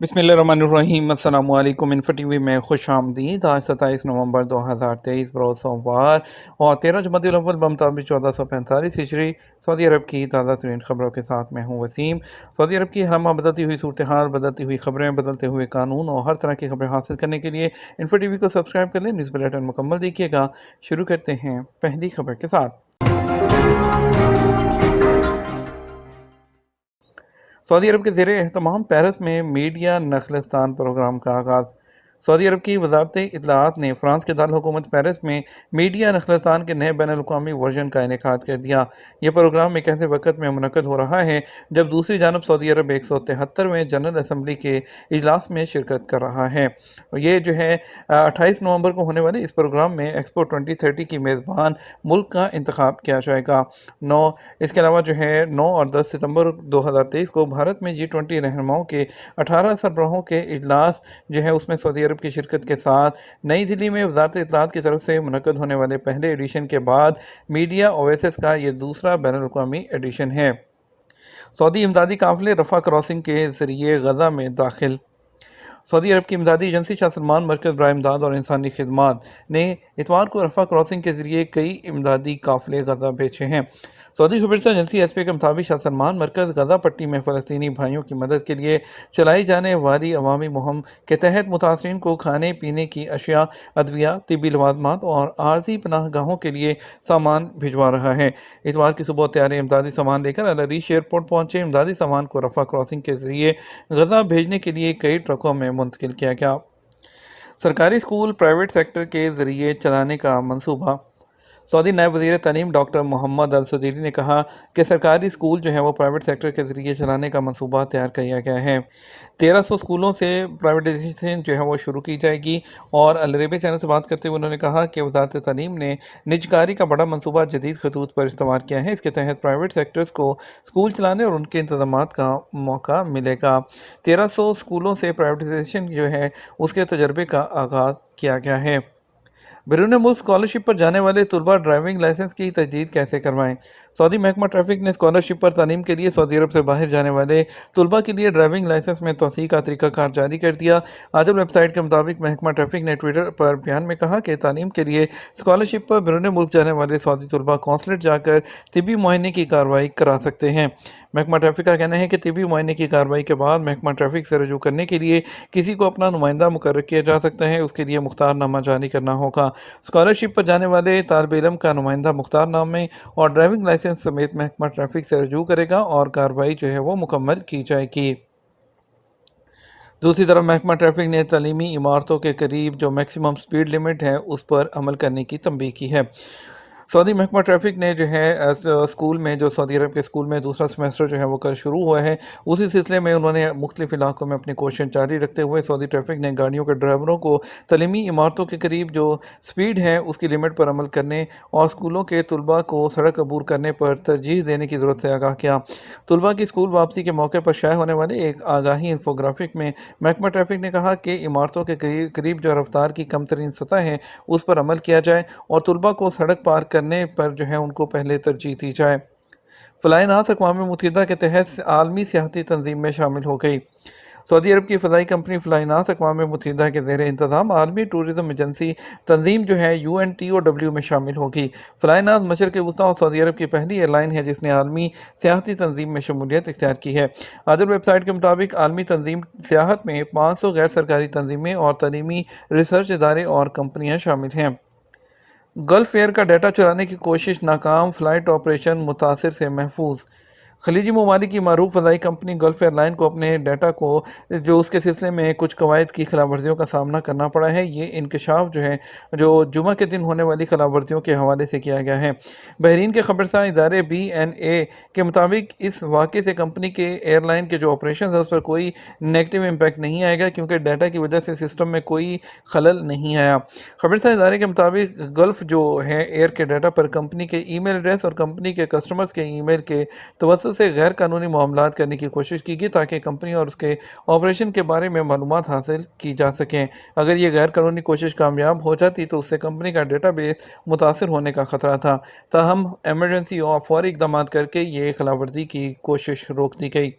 बिस्मिल्लाहिर्रहमानिर्रहीम। अस्सलाम वालेकुम। इन्फो टीवी में खुश आमदीद। आज 27 नवंबर 2023 बरोज़ सोमवार और 13 जमादिल अव्वल बमुताबिक 1445 हिजरी सऊदी अरब की ताज़ा तरीन खबरों के साथ मैं हूँ वसीम। सऊदी अरब की हरमा बदलती हुई सूरत हाल, बदलती हुई खबरें, बदलते हुए कानून और हर तरह की खबरें हासिल करने के लिए इन्फो टीवी को सब्सक्राइब कर लें। न्यूज़ बुलेटिन मुकम्मल देखिएगा। शुरू करते हैं पहली खबर के साथ। सऊदी अरब के ज़ेर एहतमाम पेरिस में मीडिया नखलिस्तान प्रोग्राम का आगाज़। सऊदी अरब की वजारत इत्तलाआत ने फ्रांस के दारुल हुकूमत पेरिस में मीडिया नखलिस्तान के नए बैनुल-अक़वामी वर्जन का इनेकाद कर दिया। यह प्रोग्राम एक ऐसे वक्त में मुनक़्क़द हो रहा है जब दूसरी जानब सऊदी अरब 173वें जनरल असम्बली के इजलास में शिरकत कर रहा है। ये जो है 28 नवंबर को होने वाले इस प्रोग्राम में एक्सपो 2030 की मेज़बान मुल्क का इंतखाब किया जाएगा। इसके अलावा जो है 9 और 10 सितंबर 2023 को भारत में G20 रहनुमाओं के 18 सरबराहों के इजलास जो है उसमें सऊदी अरब की शिरकत के साथ नई दिल्ली में वजारत इत्तलाआत की तरफ से मुनक़्क़द होने वाले पहले एडिशन के बाद मीडिया ओएसिस का ये दूसरा बैनुल-अक़वामी एडिशन है। सऊदी इमदादी काफ़िले रफ़ा क्रॉसिंग के ज़रिए गजा में दाखिल। सऊदी अरब की इमदादी एजेंसी शाह सलमान मरकज़ बराए इमदाद और इंसानी खिदमात ने इतवार को रफ़ा क्रॉसिंग के ज़रिए कई इमदादी काफ़िले गजा भेजे हैं। सऊदी खबरसा एजेंसी एसपी के मुताबिक शाह सलमान मरकज़ गजा पट्टी में फ़लस्तीनी भाइयों की मदद के लिए चलाई जाने वाली अवामी मुहिम के तहत मुतासरीन को खाने पीने की अशिया, अद्विया, तिब्बी लवाज़मात और आर्जी पनाह गाहों के लिए सामान भिजवा रहा है। इतवार की सुबह तैयार इमदादी सामान लेकर अल अरीश एयरपोर्ट पहुंचे इमदादी सामान को रफ़ा क्रॉसिंग के ज़रिए गजा भेजने के लिए कई ट्रकों में मुंतकिल किया गया। सरकारी स्कूल प्राइवेट सेक्टर के ज़रिए चलाने का मंसूबा। सऊदी नायब वज़ीर तालीम डॉक्टर मोहम्मद अल सुदीरी ने कहा कि सरकारी स्कूल जो है वो प्राइवेट सेक्टर के ज़रिए चलाने का मंसूबा तैयार किया गया है। 1300 स्कूलों से प्राइवेटाइजेशन जो है वो शुरू की जाएगी। और अल अरेबिया चैनल से बात करते हुए उन्होंने कहा कि वज़ारत तालीम ने निजकारी का बड़ा मंसूबा जदीद खतूत पर इस्तेमाल किया है। इसके तहत प्राइवेट सेक्टर्स को स्कूल चलाने और उनके इंतज़ामात का मौका मिलेगा। 1300 स्कूलों से प्राइवेटाइजेशन जो है उसके तजर्बे का आगाज़ किया गया है। बैरून मुल्क स्कॉलरशिप पर जाने वाले तलबा ड्राइविंग लाइसेंस की तजदीद कैसे करवाएं। सऊदी महकमा ट्रैफिक ने स्कॉलरशिप पर तालीम के लिए सऊदी अरब से बाहर जाने वाले तलबा के लिए ड्राइविंग लाइसेंस में तौसीक़ का तरीक़ाकार जारी कर दिया। आजल वेबसाइट के मुताबिक महकमा ट्रैफिक ने ट्विटर पर बयान में कहा कि तालीम के लिए स्कॉलरशिप पर बैरून मुल्क जाने वाले सऊदी तलबा कौंसलेट जाकर तिबी मुआयने की कार्रवाई करा सकते हैं। महकमा ट्रैफिक का कहना है कि तिबी मुआयने की कार्रवाई के बाद महकमा ट्रैफिक से रजू करने के लिए किसी को अपना नुमाइंदा मुकर्रर किया जा सकता है। उसके लिए मुख्तारनामा जारी करना होगा। स्कॉलरशिप पर जाने वाले तालिब इल्म का नुमाइंदा मुख्तारनामे और ड्राइविंग लाइसेंस समेत महकमा ट्रैफिक से रजू करेगा और कार्रवाई जो है वो मुकम्मल की जाएगी। दूसरी तरफ महकमा ट्रैफिक ने तालीमी इमारतों के करीब जो मैक्सिमम स्पीड लिमिट है उस पर अमल करने की तंबीह की है। सऊदी महकमा ट्रैफिक ने जो है स्कूल में जो सऊदी अरब के स्कूल में दूसरा सेमेस्टर जो है वो कल शुरू हुआ है, उसी सिलसिले में उन्होंने मुख्तलिफ इलाकों में अपनी कोशिश जारी रखते हुए सऊदी ट्रैफिक ने गाड़ियों के ड्राइवरों को तलीमी इमारतों के करीब जो स्पीड है उसकी लिमिट पर अमल करने और स्कूलों के तलबा को सड़क अबूर करने पर तरजीह देने की ज़रूरत से आगाह किया। तलबा की स्कूल वापसी के मौके पर शाये होने वाले एक आगाही इंफोग्राफिक में महकमा ट्रैफिक ने कहा कि इमारतों के करीब जो रफ्तार की कम तरीन सतह है उस पर अमल किया जाए और तलबा को सड़क पार करने पर जो है उनको पहले तरजीह दी जाए। फ़लाए-ए-नास अक़वाम मुत्तहिदा के तहत आलमी सियाहती तंजीम में शामिल हो गई। सऊदी अरब की फ़ज़ाई कंपनी फ़लाए-ए-नास अक़वाम मुत्तहिदा के ज़ेर इंतज़ाम आलमी टूरिज़म एजेंसी तंजीम जो है UNTOW में शामिल होगी। फ़लाए-ए-नास मशरिक़ वस्ता और सऊदी अरब की पहली एयरलाइन है जिसने आलमी सियाहती तंजीम में शमूलियत इख्तियार की है। आदल वेबसाइट के मुताबिक आलमी तंजीम सियाहत में 500 गैर सरकारी तंजीमें और तलीमी रिसर्च इदारे और कंपनियाँ शामिल हैं। गल्फ़ एयर का डाटा चुराने की कोशिश नाकाम, फ़्लाइट ऑपरेशन मुतासिर से महफूज। खलीजी ममालिक की मारूफ फ़ज़ाई कंपनी गल्फ़ एयरलाइन को अपने डाटा को जो उसके सिलसिले में कुछ कवायद की खिलाफ वर्जियों का सामना करना पड़ा है। ये इंकशाफ जो है जो जुमा के दिन होने वाली खिलाफ वर्जियों के हवाले से किया गया है। बहरीन के खबरसां इदारे BNA के मुताबिक इस वाक़े से कंपनी के एयरलाइन के जो ऑपरेशन है उस पर कोई नेगेटिव इम्पैक्ट नहीं आएगा क्योंकि डाटा की वजह से सिस्टम में कोई खलल नहीं आया। खबरसां इदारे के मुताबिक गल्फ़ जो है एयर के डाटा पर कंपनी के ईमेल एड्रेस और कंपनी के कस्टमर्स के ईमेल के तवज्जुह से गैर कानूनी मामलात करने की कोशिश की गई ताकि कंपनी और उसके ऑपरेशन के बारे में मालूमात हासिल की जा सकें। अगर ये गैर कानूनी कोशिश कामयाब हो जाती तो उससे कंपनी का डेटाबेस मुतासर होने का ख़तरा था। ताहम एमरजेंसी और फौरी इक़दाम करके ये खिलाफवर्जी की कोशिश रोक दी गई।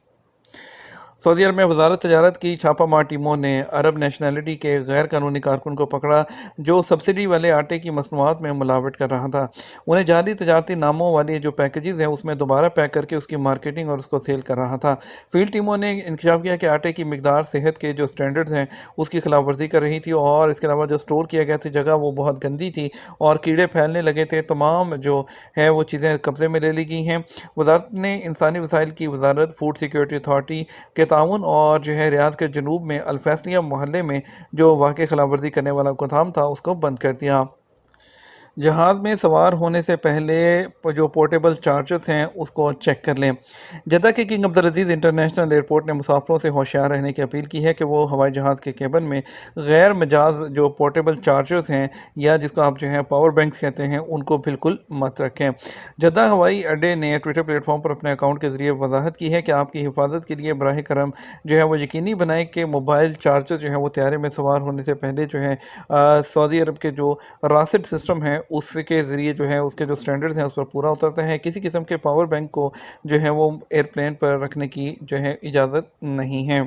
सऊदी अरब में वजारत तजारत की छापामार टीमों ने अरब नेशनैलिटी के गैर कानूनी कारकुन को पकड़ा जो सब्सिडी वाले आटे की मसनूआत में मिलावट कर रहा था। उन्हें जाली तजारती नामों वाली जो पैकेजेस हैं उसमें दोबारा पैक करके उसकी मार्केटिंग और उसको सेल कर रहा था। फील्ड टीमों ने इंकशाफ किया कि आटे की मिकदार सेहत के जो स्टैंडर्ड्स हैं उसकी खिलाफ वर्जी कर रही थी और इसके अलावा जो स्टोर किया गया था जगह वो बहुत गंदी थी और कीड़े फैलने लगे थे। तमाम जो है वो चीज़ें कब्जे में ले ली गई हैं। वजारत ने इंसानी वसाइल की वजारत, फूड सिक्योरिटी अथॉरिटी के ताउन और जो है रियाद के जनूब में अल-फैसलिया मोहल्ले में जो वाक़ई खिलाफ वर्जी करने वाला गोदाम था उसको बंद कर दिया। जहाज़ में सवार होने से पहले जो पोर्टेबल चार्जर्स हैं उसको चेक कर लें। जद्दा के किंग अब्दुल अजीज़ इंटरनेशनल एयरपोर्ट ने मुसाफिरों से होशियार रहने की अपील की है कि वो हवाई जहाज़ के केबिन में गैर मजाज जो पोर्टेबल चार्जर्स हैं या जिसको आप जो है पावर बैंक्स कहते हैं उनको बिल्कुल मत रखें। जद्दा हवाई अड्डे ने ट्विटर प्लेटफॉर्म पर अपने अकाउंट के ज़रिए वजाहत की है कि आपकी हिफाजत के लिए बराह करम जो है वो यकीनी बनाएं कि मोबाइल चार्जर जो है वो तैयारे में सवार होने से पहले जो है सऊदी अरब के जो रासिड सिस्टम है उसके ज़रिए जो है उसके जो स्टैंडर्ड्स हैं उस पर पूरा उतरता है। किसी किस्म के पावर बैंक को जो है वो एयरप्लेन पर रखने की जो है इजाज़त नहीं है।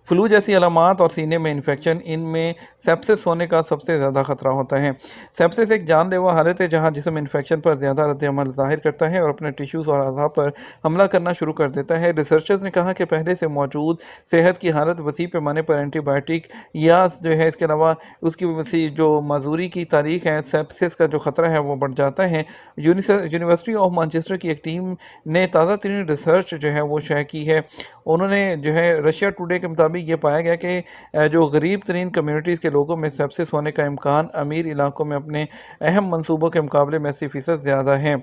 फ्लू जैसी अलामात और सीने में इन्फेक्शन, इनमें सेप्सिस होने का सबसे ज़्यादा ख़तरा होता है। सेप्सिस एक जानलेवा हालत है जहाँ जिस्म इन्फेक्शन पर ज़्यादा रद्द-ए-अमल ज़ाहिर करता है और अपने टिश्यूज़ और अज़ा पर हमला करना शुरू कर देता है। रिसर्चर्स ने कहा कि पहले से मौजूद सेहत की हालत वसी पैमाने पर एंटीबायोटिक या जो है इसके अलावा उसकी वसी जो माजूरी की तारीख है, सेप्सिस का जो ख़तरा है वो बढ़ जाता है। यूनिवर्सिटी ऑफ मैनचेस्टर की एक टीम ने ताज़ा तरीन रिसर्च जो है वो शेयर की है। उन्होंने जो है रशिया टुडे के मुताबिक ये पाया गया कि जो गरीब तरीन कम्यूनिटीज़ के लोगों में सेप्सिस होने का इम्कान अमीर इलाकों में अपने अहम मंसूबों के मुकाबले में 80% ज़्यादा है।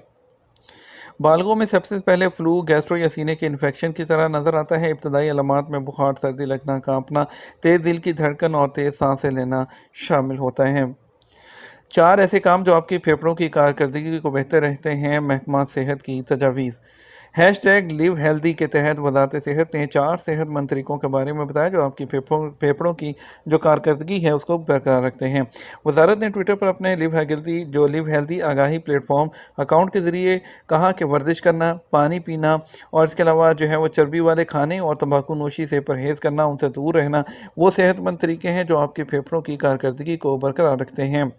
बालगों में सेप्सिस पहले फ्लू, गैस्ट्रो या सीने के इन्फेक्शन की तरह नज़र आता है। इब्तदाई अलामात में बुखार, सर्दी लगना, कांपना, तेज़ दिल की धड़कन और तेज़ सांसें लेना शामिल होता है। 4 ऐसे काम जो आपकी फेफड़ों की कारकर्दगी को बेहतर रखते हैं। महकमा सेहत की तजावीज़। हैशटैग लिव हेल्दी के तहत वजारत सेहत ने 4 सेहतमंद तरीकों के बारे में बताया जो आपकी फेफड़ों की जो कारकर्दगी है उसको बरकरार रखते हैं। वजारत ने ट्विटर पर अपने लिव हेल्दी आगाही प्लेटफॉर्म अकाउंट के ज़रिए कहा कि वर्जिश करना, पानी पीना और इसके अलावा जो है वो चर्बी वाले खाने और तंबाकू नोशी से परहेज़ करना, उनसे दूर रहना वो सेहतमंद तरीके हैं जो आपके फेफड़ों की कारकर्दगी को बरकरार रखते हैं।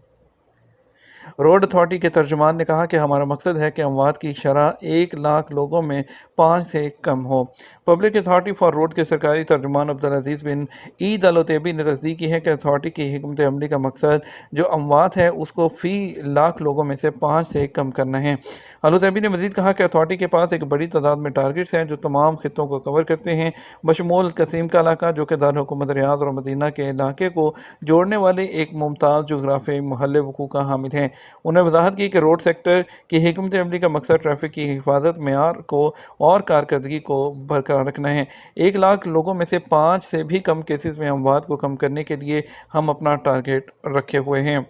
रोड अथॉरिटी के तर्जुमान ने कहा कि हमारा मकसद है कि अमवात की शरह 1 लाख लोगों में 5 से कम हो। पब्लिक अथॉरिटी फॉर रोड के सरकारी तर्जुमान अब्दुल अजीज़ बिन ईद अल उतैबी ने तस्दीक की है कि अथॉरिटी की हिकमत अमली का मकसद जो अमवात है उसको फ़ी लाख लोगों में से 5 से कम करना है। अल उतैबी ने मज़ीद कहा कि अथॉरिटी के पास एक बड़ी तादाद में टारगेट्स हैं जो तमाम खित्तों को कवर करते हैं, बशमूल कसीम का इलाका जो कि दारुल-हुकूमत रियाद और मदीना के इलाके को जोड़ने वाले एक मुमताज़ जोग्राफियाई मोहल्ले वक़ू का हामिल है। उन्होंने वजाहत की कि रोड सेक्टर की हिकमत अमली का मकसद ट्रैफिक की हिफाजत, मेयार को और कारकर्दगी को बरकरार रखना है। 1 लाख लोगों में से 5 से भी कम केसेस में अमवात को कम करने के लिए हम अपना टारगेट रखे हुए हैं।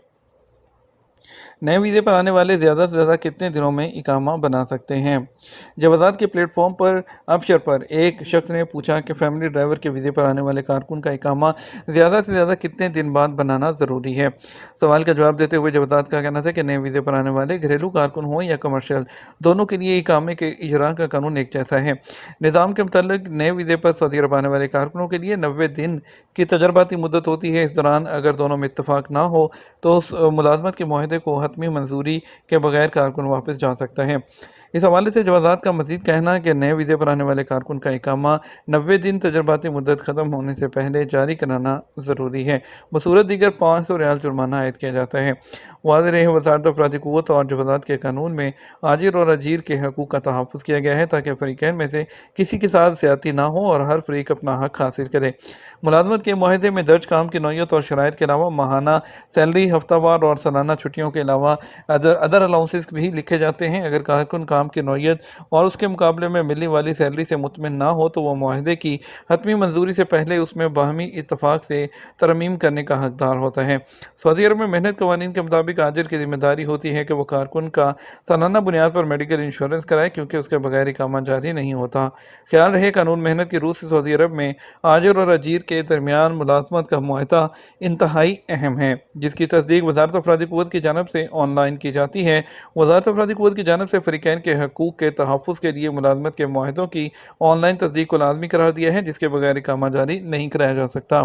नए वीज़े पर आने वाले ज़्यादा से ज़्यादा कितने दिनों में इकामा बना सकते हैं? जवाज़ात के प्लेटफॉर्म पर अबशर पर एक शख्स ने पूछा कि फैमिली ड्राइवर के वीज़े पर आने वाले कारकुन का इकामा ज़्यादा से ज़्यादा कितने दिन बाद बनाना ज़रूरी है। सवाल का जवाब देते हुए जवाज़ात का कहना था कि नए वीज़े पर आने वाले घरेलू कारकुन हों या कमर्शियल, दोनों के लिए इकामे के इजरा का कानून एक जैसा है। निज़ाम के मुताबिक नए वीज़े पर सऊदी अरब आने वाले कारकुनों के लिए 90 दिन की तजर्बाती मुद्दत होती है। इस दौरान अगर दोनों में इत्तफाक ना हो तो उस मुलाजमत के माहदे को हतमी मंजूरी के बगैर कारकुन वापस जा सकता है। इस हवाले से जवाज़ात का मज़ीद कहना है कि नए वीज़े पर आने वाले कारकुन का इकामा 90 दिन तजर्बाती मुद्दत ख़त्म होने से पहले जारी कराना ज़रूरी है। बसूरत दीगर 500 रियाल जुर्माना आयद किया जाता है। वाज़ेह रहे वज़ारत अफरादी क़ुव्वत और जवाज़ात के कानून में आजिर और अजीर के हकूक़ का तहफ़्फ़ुज़ किया गया है ताकि फ़रीक़ैन में से किसी के साथ ज़्यादती ना हो और हर फ़रीक़ अपना हक़ हासिल करे। मुलाज़मत के माहदे में दर्ज काम की नौइयत और शराइत के अलावा माहाना सैलरी, हफ्तावार और सालाना छुट्टियों के अलावा अदर अलाउंसेस भी लिखे जाते हैं। अगर कारकुन काम की नौइयत और उसके मुकाबले में मिलने वाली सैलरी से मुतमिन ना हो तो वह माहदे की हतमी मंजूरी से पहले उसमें बाहमी इत्तफाक से तरमीम करने का हकदार होता है। सऊदी अरब में मेहनत कवानीन के मुताबिक आजिर की जिम्मेदारी होती है कि वह कारकुन का सालाना बुनियाद पर मेडिकल इंश्योरेंस कराए क्योंकि उसके बगैर इकामा जारी नहीं होता। ख्याल रहे कानून मेहनत की रूह से सऊदी अरब में आजिर और अजीर के दरमियान मुलाजमत का मुआहदा इंतहाई अहम है जिसकी तस्दीक वज़ारत अफरादी क़ुव्वत की جانب سے آن لائن کی جاتی ہے۔ وزارت افرادی قوت کی جانب سے فریقین کے حقوق کے تحفظ کے لیے ملازمت کے معاہدوں کی آن لائن تصدیق کو لازمی قرار دیا ہے، جس کے بغیر اقامہ جاری نہیں کرایا جا سکتا۔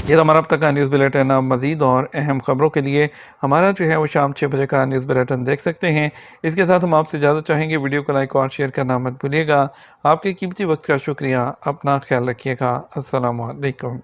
یہ تو ہمارا اب تک کا نیوز بلیٹن۔ آپ مزید اور اہم خبروں کے لیے ہمارا جو ہے وہ شام 6 بجے کا نیوز بلیٹن دیکھ سکتے ہیں۔ اس کے ساتھ ہم آپ سے اجازت چاہیں گے، ویڈیو کو لائک اور شیئر کرنا مت بھولیے گا۔ آپ کے قیمتی وقت کا شکریہ۔ اپنا خیال رکھیے گا۔ السلام علیکم۔